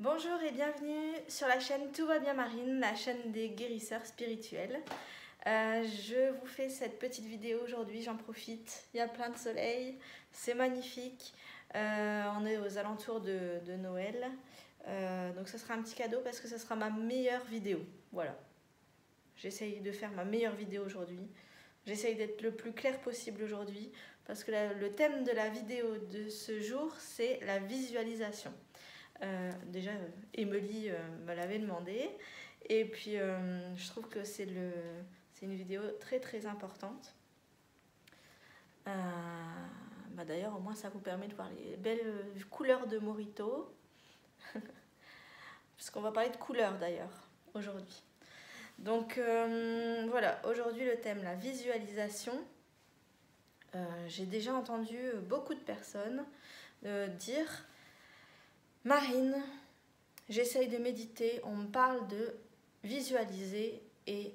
Bonjour et bienvenue sur la chaîne Tout va bien Marine, la chaîne des guérisseurs spirituels. Je vous fais cette petite vidéo aujourd'hui, j'en profite, il y a plein de soleil, c'est magnifique, on est aux alentours de Noël, donc ce sera un petit cadeau parce que ce sera ma meilleure vidéo, voilà. J'essaye de faire ma meilleure vidéo aujourd'hui, j'essaye d'être le plus clair possible aujourd'hui parce que le thème de la vidéo de ce jour c'est la visualisation. Déjà, Émilie me l'avait demandé et puis je trouve que c'est une vidéo très très importante. D'ailleurs, au moins ça vous permet de voir les belles couleurs de Morito parce qu'on va parler de couleurs d'ailleurs aujourd'hui. Donc voilà, aujourd'hui le thème, la visualisation. J'ai déjà entendu beaucoup de personnes dire Marine, j'essaye de méditer, on me parle de visualiser et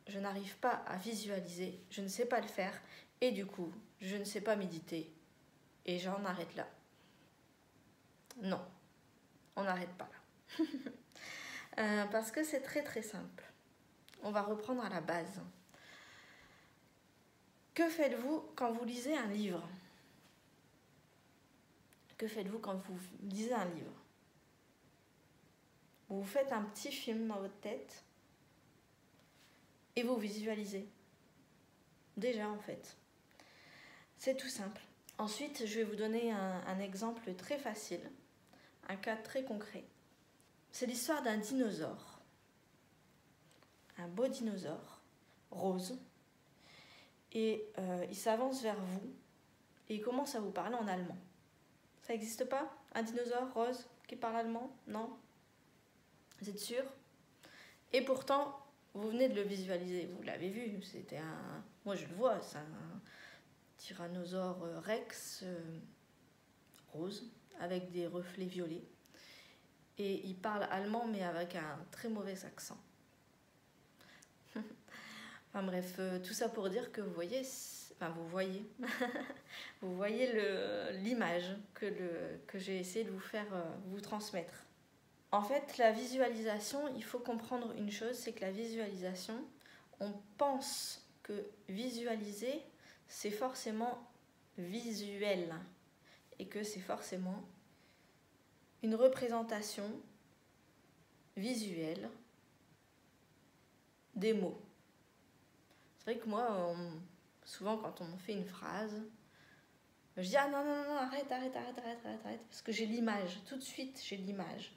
je n'arrive pas à visualiser, je ne sais pas le faire et du coup, je ne sais pas méditer et j'en arrête là. Non, on n'arrête pas là. Parce que c'est très très simple. On va reprendre à la base. Que faites-vous quand vous lisez un livre ? Que faites-vous quand vous lisez un livre ? Vous faites un petit film dans votre tête et vous visualisez. Déjà en fait. C'est tout simple. Ensuite, je vais vous donner un exemple très facile, un cas très concret. C'est l'histoire d'un dinosaure. Un beau dinosaure, rose. Et il s'avance vers vous et il commence à vous parler en allemand. Ça n'existe pas ? Un dinosaure rose qui parle allemand ? Non ? Vous êtes sûr ? Et pourtant, vous venez de le visualiser, vous l'avez vu, c'était un... Moi je le vois, c'est un tyrannosaure rex rose avec des reflets violets. Et il parle allemand mais avec un très mauvais accent. Enfin bref, tout ça pour dire que vous voyez, vous voyez l'image que j'ai essayé de vous faire vous transmettre. En fait, la visualisation, il faut comprendre une chose, c'est que la visualisation, on pense que visualiser, c'est forcément visuel et que c'est forcément une représentation visuelle des mots. C'est vrai que moi, souvent quand on me fait une phrase, je dis « Ah non, non, non, arrête, parce que j'ai l'image, tout de suite j'ai l'image. »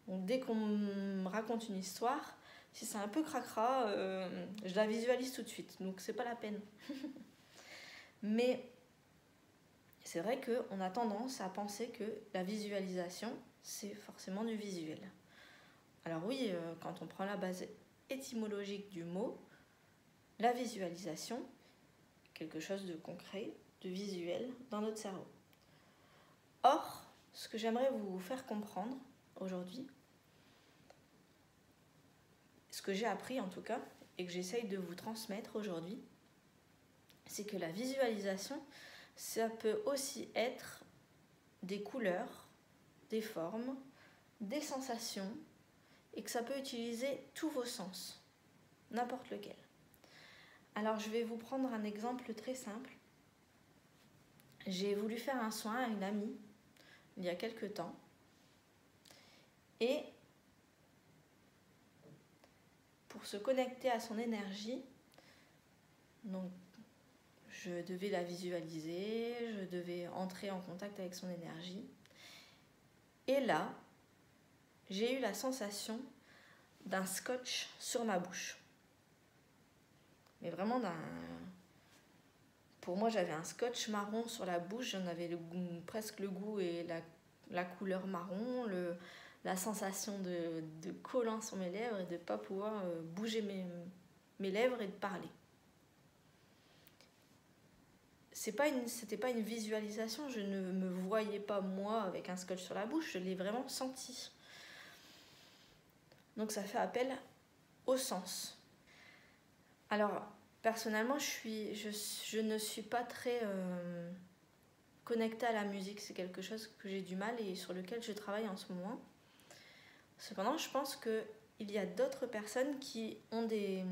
Donc dès qu'on me raconte une histoire, si c'est un peu cracra, je la visualise tout de suite, donc c'est pas la peine. Mais c'est vrai qu'on a tendance à penser que la visualisation, c'est forcément du visuel. Alors oui, quand on prend la base étymologique du mot, la visualisation, quelque chose de concret, de visuel dans notre cerveau. Or, ce que j'aimerais vous faire comprendre aujourd'hui, ce que j'ai appris en tout cas, et que j'essaye de vous transmettre aujourd'hui, c'est que la visualisation, ça peut aussi être des couleurs, des formes, des sensations, et que ça peut utiliser tous vos sens, n'importe lequel. Alors je vais vous prendre un exemple très simple. J'ai voulu faire un soin à une amie, il y a quelque temps, et pour se connecter à son énergie, donc je devais la visualiser, je devais entrer en contact avec son énergie. Et là, j'ai eu la sensation d'un scotch sur ma bouche. Mais vraiment Pour moi, j'avais un scotch marron sur la bouche, j'en avais presque le goût et la couleur marron, la sensation de collant sur mes lèvres et de ne pas pouvoir bouger mes lèvres et de parler. C'était pas une visualisation, je ne me voyais pas moi avec un scotch sur la bouche, je l'ai vraiment senti. Donc ça fait appel au sens. Alors personnellement, je ne suis pas très connectée à la musique, c'est quelque chose que j'ai du mal et sur lequel je travaille en ce moment. Cependant, je pense qu'il y a d'autres personnes qui ont des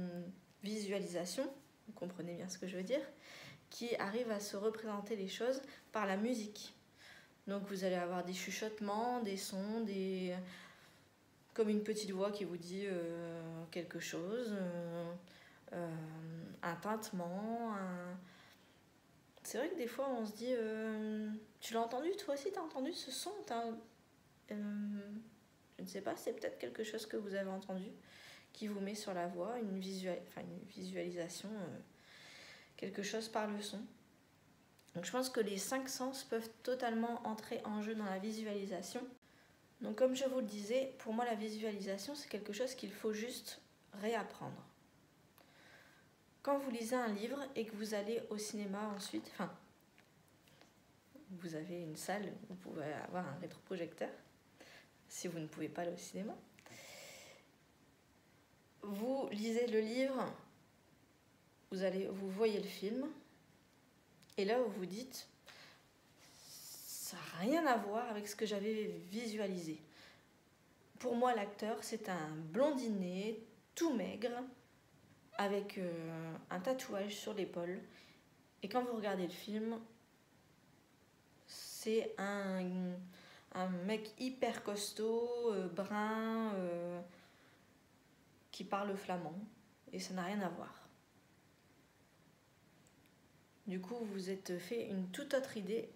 visualisations, vous comprenez bien ce que je veux dire, qui arrivent à se représenter les choses par la musique. Donc vous allez avoir des chuchotements, des sons, comme une petite voix qui vous dit quelque chose, un tintement. C'est vrai que des fois on se dit tu l'as entendu, toi aussi t'as entendu ce son, je ne sais pas, c'est peut-être quelque chose que vous avez entendu qui vous met sur la voie, une visualisation, quelque chose par le son. Donc je pense que les 5 sens peuvent totalement entrer en jeu dans la visualisation. Donc comme je vous le disais, pour moi la visualisation c'est quelque chose qu'il faut juste réapprendre. Quand vous lisez un livre et que vous allez au cinéma ensuite, vous avez une salle, vous pouvez avoir un rétroprojecteur, si vous ne pouvez pas aller au cinéma. Vous lisez le livre, vous voyez le film, et là vous vous dites, ça n'a rien à voir avec ce que j'avais visualisé. Pour moi, l'acteur, c'est un blondinet, tout maigre, avec un tatouage sur l'épaule. Et quand vous regardez le film, c'est un mec hyper costaud, brun, qui parle flamand. Et ça n'a rien à voir. Du coup, vous vous êtes fait une toute autre idée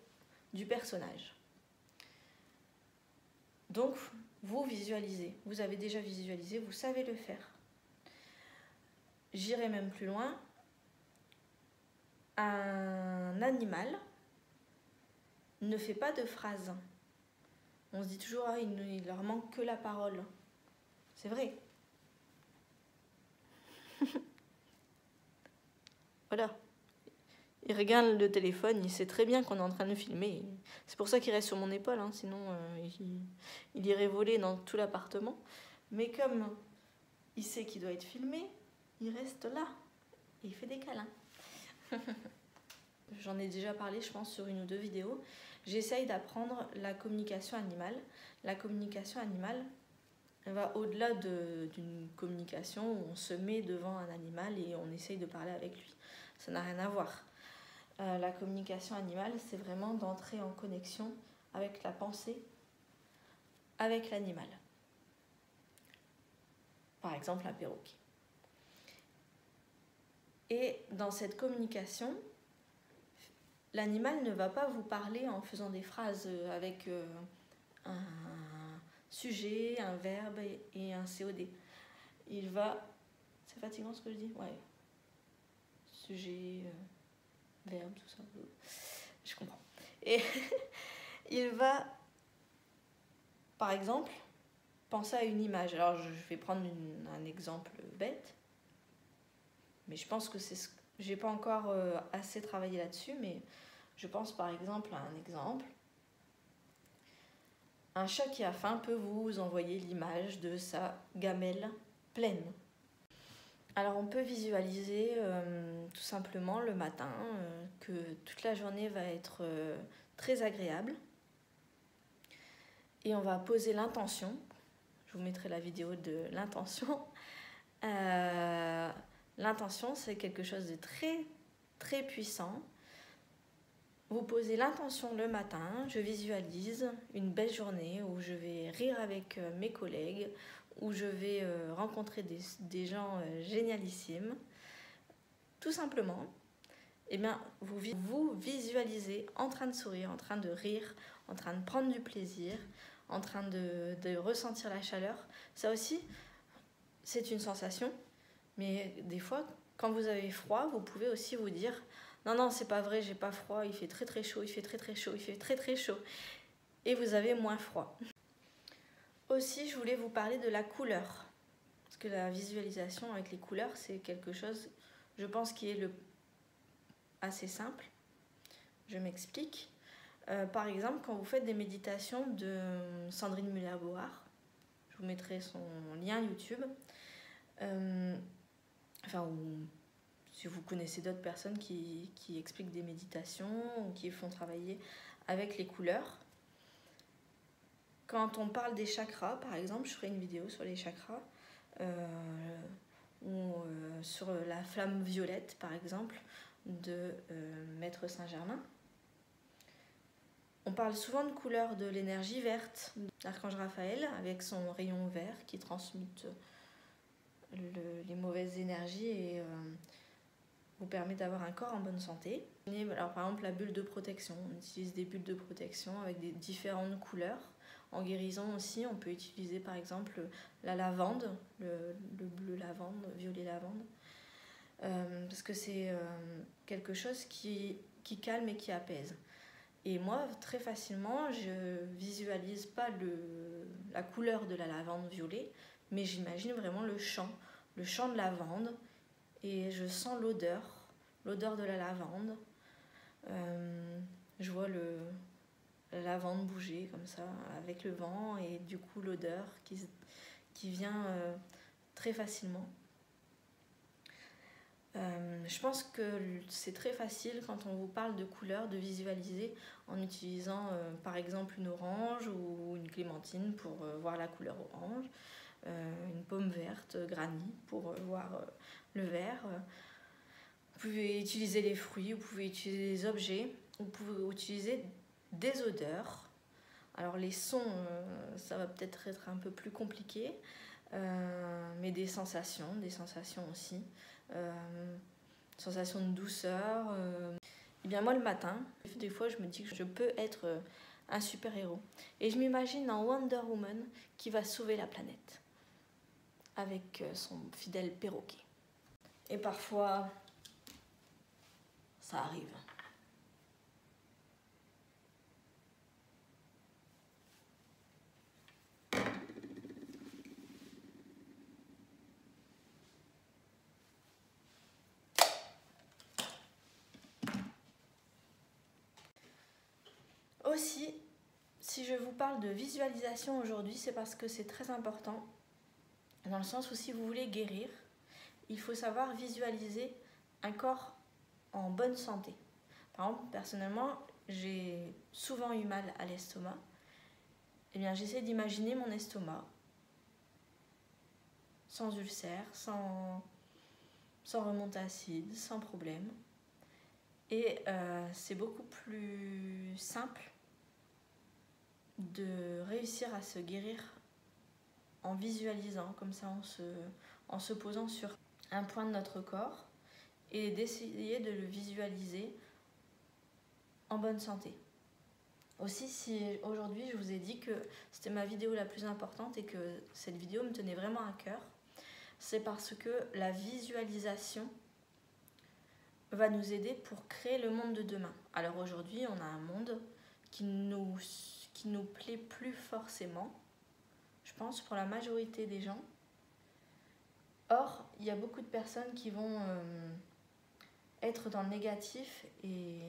du personnage. Donc, vous visualisez. Vous avez déjà visualisé, vous savez le faire. J'irai même plus loin. Un animal ne fait pas de phrases. On se dit toujours, il leur manque que la parole. C'est vrai. Voilà. Il regarde le téléphone, il sait très bien qu'on est en train de filmer. C'est pour ça qu'il reste sur mon épaule, sinon il irait voler dans tout l'appartement. Mais comme il sait qu'il doit être filmé, il reste là et il fait des câlins. J'en ai déjà parlé, je pense, sur une ou deux vidéos. J'essaye d'apprendre la communication animale. La communication animale va au-delà d'une communication où on se met devant un animal et on essaye de parler avec lui. Ça n'a rien à voir. La communication animale, c'est vraiment d'entrer en connexion avec la pensée, avec l'animal. Par exemple, un perroquet. Et dans cette communication, l'animal ne va pas vous parler en faisant des phrases avec un sujet, un verbe et un COD. Il va... C'est fatigant ce que je dis ? Ouais. Sujet, verbe, tout ça. Je comprends. Et il va, par exemple, penser à une image. Alors, je vais prendre un exemple bête. Mais je pense que c'est ce... J'ai pas encore assez travaillé là-dessus, mais je pense par exemple à un exemple. Un chat qui a faim peut vous envoyer l'image de sa gamelle pleine. Alors on peut visualiser tout simplement le matin que toute la journée va être très agréable. Et on va poser l'intention. Je vous mettrai la vidéo de l'intention. L'intention, c'est quelque chose de très, très puissant. Vous posez l'intention le matin, je visualise une belle journée où je vais rire avec mes collègues, où je vais rencontrer des gens génialissimes. Tout simplement, eh bien, vous visualisez en train de sourire, en train de rire, en train de prendre du plaisir, en train de ressentir la chaleur. Ça aussi, c'est une sensation. Mais des fois, quand vous avez froid, vous pouvez aussi vous dire « Non, non, c'est pas vrai, j'ai pas froid, il fait très très chaud, il fait très très chaud, il fait très très chaud. » Et vous avez moins froid. Aussi, je voulais vous parler de la couleur. Parce que la visualisation avec les couleurs, c'est quelque chose, je pense, qui est assez simple. Je m'explique. Par exemple, quand vous faites des méditations de Sandrine Muller-Bohar, je vous mettrai son lien YouTube. Ou si vous connaissez d'autres personnes qui expliquent des méditations ou qui font travailler avec les couleurs. quand on parle des chakras, par exemple, je ferai une vidéo sur les chakras, ou sur la flamme violette, par exemple, de Maître Saint-Germain. On parle souvent de couleur de l'énergie verte, l'archange Raphaël, avec son rayon vert qui transmute les mauvaises énergies et vous permet d'avoir un corps en bonne santé. Alors, par exemple, la bulle de protection, on utilise des bulles de protection avec des différentes couleurs. En guérison aussi, on peut utiliser par exemple la lavande, le bleu lavande, violet lavande, parce que c'est quelque chose qui calme et qui apaise. Et moi, très facilement, je visualise pas la couleur de la lavande violet, mais j'imagine vraiment le champ de lavande, et je sens l'odeur de la lavande. Je vois la lavande bouger comme ça avec le vent, et du coup l'odeur qui vient très facilement. Je pense que c'est très facile quand on vous parle de couleurs de visualiser en utilisant par exemple une orange ou une clémentine pour voir la couleur orange, une pomme verte, granit pour voir le vert. Vous pouvez utiliser les fruits, vous pouvez utiliser les objets, vous pouvez utiliser des odeurs. Alors les sons, ça va peut-être être un peu plus compliqué, mais des sensations aussi. Sensation de douceur. Et bien moi le matin, des fois je me dis que je peux être un super-héros. Et je m'imagine en Wonder Woman qui va sauver la planète avec son fidèle perroquet. Et parfois, ça arrive. Aussi, si je vous parle de visualisation aujourd'hui, c'est parce que c'est très important, dans le sens où si vous voulez guérir, il faut savoir visualiser un corps en bonne santé. Par exemple, personnellement, j'ai souvent eu mal à l'estomac. Eh bien, j'essaie d'imaginer mon estomac sans ulcère, sans remontée acide, sans problème. Et c'est beaucoup plus simple de réussir à se guérir en visualisant, comme ça en se posant sur un point de notre corps et d'essayer de le visualiser en bonne santé. Aussi, si aujourd'hui je vous ai dit que c'était ma vidéo la plus importante et que cette vidéo me tenait vraiment à cœur, c'est parce que la visualisation va nous aider pour créer le monde de demain. Alors aujourd'hui, on a un monde qui nous plaît plus forcément, je pense, pour la majorité des gens. Or, il y a beaucoup de personnes qui vont être dans le négatif, et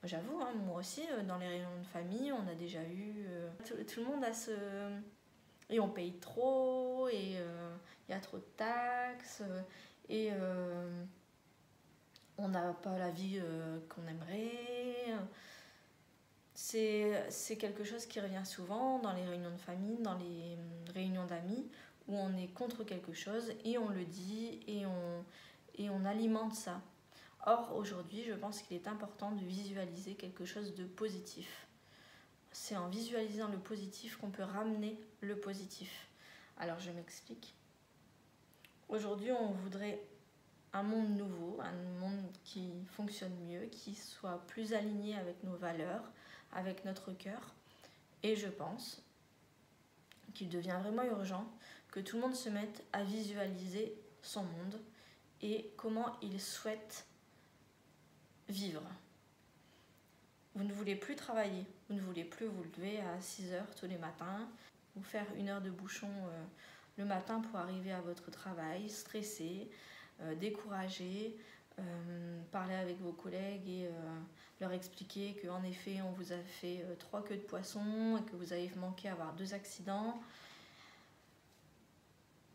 j'avoue, hein, moi aussi, dans les réunions de famille, on a déjà eu... tout le monde a ce... Et on paye trop, et il y a trop de taxes, et on n'a pas la vie qu'on aimerait. C'est quelque chose qui revient souvent dans les réunions de famille, dans les réunions d'amis, où on est contre quelque chose et on le dit et on alimente ça. Or, aujourd'hui, je pense qu'il est important de visualiser quelque chose de positif. C'est en visualisant le positif qu'on peut ramener le positif. Alors, je m'explique. Aujourd'hui, on voudrait un monde nouveau, un monde qui fonctionne mieux, qui soit plus aligné avec nos valeurs, avec notre cœur. Et je pense qu'il devient vraiment urgent que tout le monde se mette à visualiser son monde et comment il souhaite vivre. Vous ne voulez plus travailler, vous ne voulez plus vous lever à 6h tous les matins, vous faire 1 heure de bouchon le matin pour arriver à votre travail, stressé, découragé, parler avec vos collègues et leur expliquer qu'en effet on vous a fait 3 queues de poisson et que vous avez manqué à avoir 2 accidents,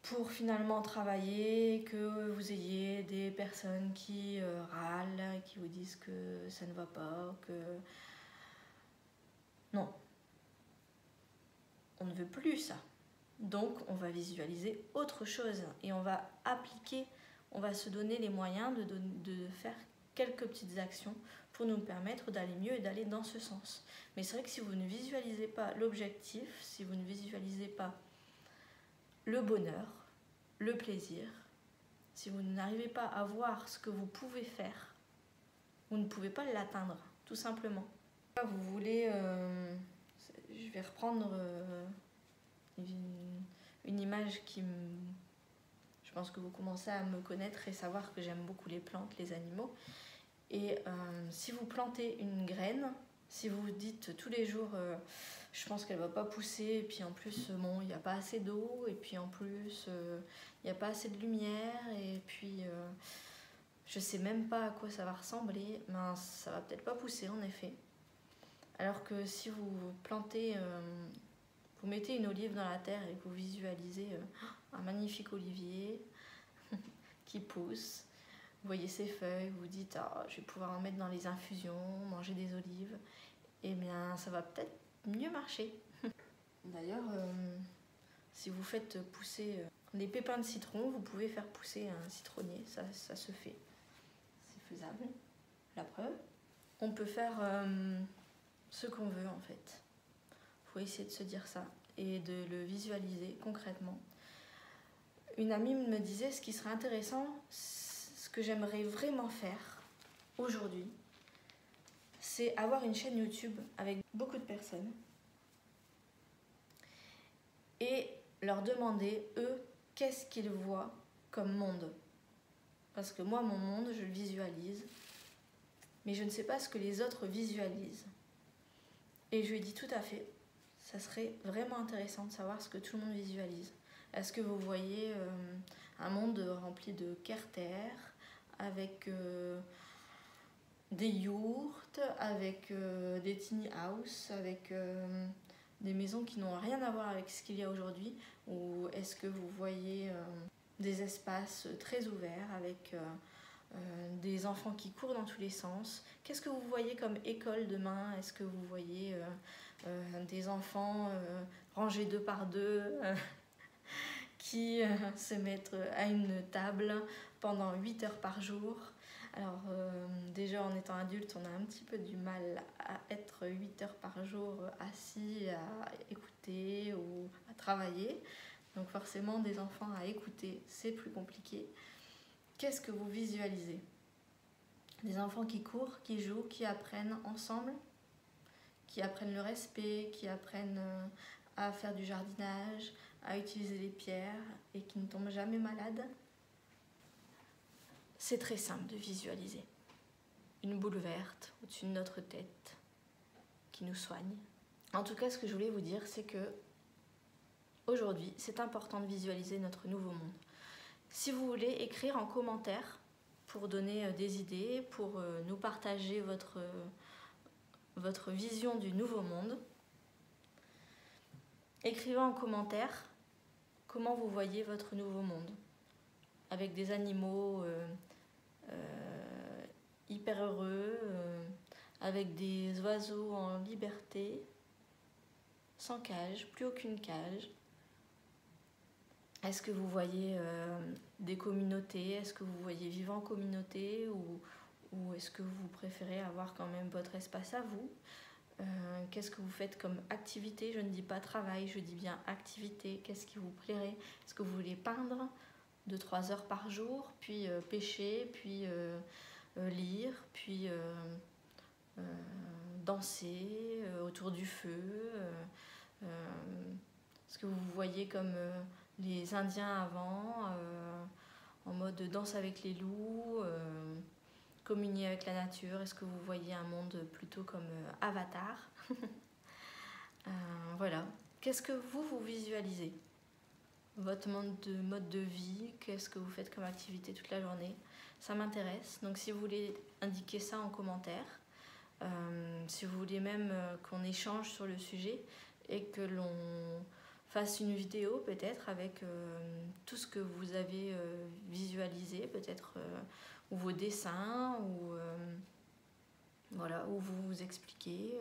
pour finalement travailler, que vous ayez des personnes qui râlent, qui vous disent que ça ne va pas, que... Non. on ne veut plus ça. Donc on va visualiser autre chose et on va appliquer, on va se donner les moyens de faire quelques petites actions pour nous permettre d'aller mieux et d'aller dans ce sens. Mais c'est vrai que si vous ne visualisez pas l'objectif, si vous ne visualisez pas le bonheur, le plaisir, si vous n'arrivez pas à voir ce que vous pouvez faire, vous ne pouvez pas l'atteindre, tout simplement. Vous voulez, je vais reprendre une image qui me... Je pense que vous commencez à me connaître et savoir que j'aime beaucoup les plantes, les animaux. Et si vous plantez une graine, si vous vous dites tous les jours je pense qu'elle va pas pousser, et puis en plus bon, il n'y a pas assez d'eau, et puis en plus il n'y a pas assez de lumière, et puis je sais même pas à quoi ça va ressembler, ben ça va peut-être pas pousser en effet. Alors que si vous plantez, vous mettez une olive dans la terre et que vous visualisez un magnifique olivier qui pousse, vous voyez ses feuilles, vous vous dites ah, je vais pouvoir en mettre dans les infusions, manger des olives, et bien ça va peut-être mieux marcher. D'ailleurs, si vous faites pousser des pépins de citron, vous pouvez faire pousser un citronnier, ça se fait, c'est faisable, la preuve. On peut faire ce qu'on veut en fait. Il faut essayer de se dire ça et de le visualiser concrètement. Une amie me disait ce qui serait intéressant, ce que j'aimerais vraiment faire aujourd'hui, c'est avoir une chaîne YouTube avec beaucoup de personnes et leur demander, eux, qu'est-ce qu'ils voient comme monde. Parce que moi, mon monde, je le visualise, mais je ne sais pas ce que les autres visualisent. Et je lui ai dit tout à fait, ça serait vraiment intéressant de savoir ce que tout le monde visualise. Est-ce que vous voyez un monde rempli de carter, avec des yurts, avec des tiny house, avec des maisons qui n'ont rien à voir avec ce qu'il y a aujourd'hui, ou est-ce que vous voyez des espaces très ouverts avec des enfants qui courent dans tous les sens? Qu'est-ce que vous voyez comme école demain? Est-ce que vous voyez des enfants rangés 2 par 2 qui se mettent à une table pendant 8 heures par jour? Alors déjà en étant adulte, on a un petit peu du mal à être 8 heures par jour assis à écouter ou à travailler. Donc forcément des enfants à écouter, c'est plus compliqué. Qu'est-ce que vous visualisez? Des enfants qui courent, qui jouent, qui apprennent ensemble, qui apprennent le respect, qui apprennent à faire du jardinage, à utiliser les pierres et qui ne tombent jamais malades. C'est très simple de visualiser. Une boule verte au-dessus de notre tête qui nous soigne. En tout cas, ce que je voulais vous dire, c'est que aujourd'hui, c'est important de visualiser notre nouveau monde. Si vous voulez écrire en commentaire pour donner des idées, pour nous partager votre vision du nouveau monde, écrivez en commentaire comment vous voyez votre nouveau monde. Avec des animaux hyper heureux, avec des oiseaux en liberté, sans cage, plus aucune cage. Est-ce que vous voyez des communautés? Est-ce que vous voyez vivre en communauté, ou est-ce que vous préférez avoir quand même votre espace à vous? Qu'est-ce que vous faites comme activité? Je ne dis pas travail, je dis bien activité. Qu'est-ce qui vous plairait? Est-ce que vous voulez peindre 2-3 heures par jour, puis pêcher, puis lire, puis danser autour du feu? Est-ce que vous voyez comme les Indiens avant, en mode danse avec les loups, communier avec la nature? Est-ce que vous voyez un monde plutôt comme Avatar? Voilà. Qu'est-ce que vous visualisez? Votre mode de vie, qu'est-ce que vous faites comme activité toute la journée? Ça m'intéresse. Donc si vous voulez indiquer ça en commentaire, si vous voulez même qu'on échange sur le sujet et que l'on fasse une vidéo peut-être avec tout ce que vous avez visualisé, peut-être ou vos dessins, ou voilà, où vous vous expliquez.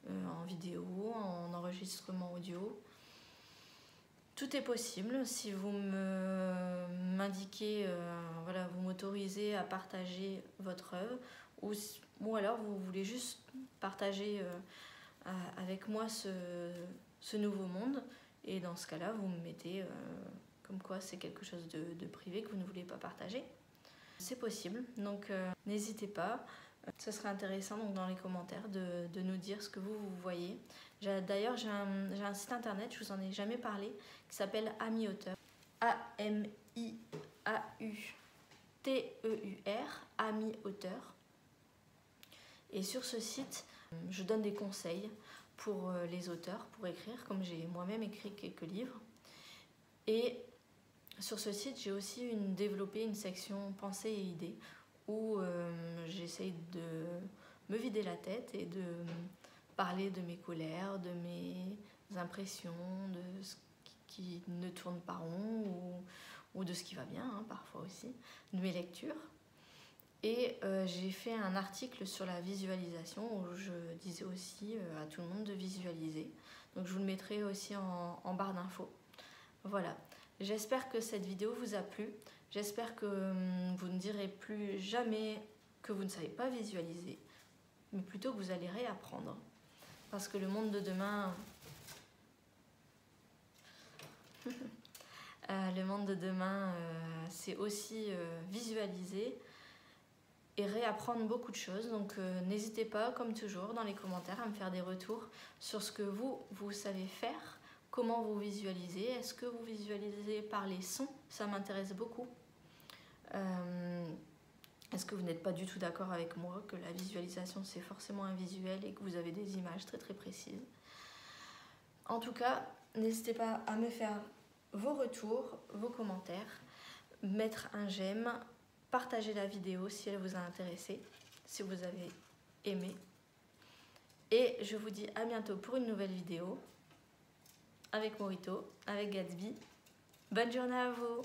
en vidéo, en enregistrement audio. Tout est possible si vous m'indiquez, voilà, vous m'autorisez à partager votre œuvre ou alors vous voulez juste partager avec moi ce nouveau monde, et dans ce cas-là vous me mettez comme quoi c'est quelque chose de privé que vous ne voulez pas partager. C'est possible, donc n'hésitez pas. Ce serait intéressant donc, dans les commentaires de nous dire ce que vous voyez. D'ailleurs, j'ai un site internet, je vous en ai jamais parlé, qui s'appelle Ami Auteur. A-M-I-A-U-T-E-U-R, Ami Auteur. Et sur ce site, je donne des conseils pour les auteurs, pour écrire, comme j'ai moi-même écrit quelques livres. Et sur ce site, j'ai aussi développé une section pensées et idées, où j'essaye de me vider la tête et de parler de mes colères, de mes impressions, de ce qui ne tourne pas rond ou de ce qui va bien, hein, parfois aussi, de mes lectures. Et j'ai fait un article sur la visualisation où je disais aussi à tout le monde de visualiser. Donc je vous le mettrai aussi en barre d'infos. Voilà, j'espère que cette vidéo vous a plu. J'espère que vous ne direz plus jamais que vous ne savez pas visualiser, mais plutôt que vous allez réapprendre. Parce que le monde de demain... le monde de demain, c'est aussi visualiser et réapprendre beaucoup de choses. Donc n'hésitez pas, comme toujours, dans les commentaires, à me faire des retours sur ce que vous savez faire, comment vous visualisez. Est-ce que vous visualisez par les sons? Ça m'intéresse beaucoup. Est-ce que vous n'êtes pas du tout d'accord avec moi que la visualisation c'est forcément un visuel et que vous avez des images très très précises? En tout cas, n'hésitez pas à me faire vos retours, vos commentaires, mettre un j'aime, partager la vidéo si elle vous a intéressé, si vous avez aimé. Et je vous dis à bientôt pour une nouvelle vidéo avec Morito, avec Gatsby. Bonne journée à vous!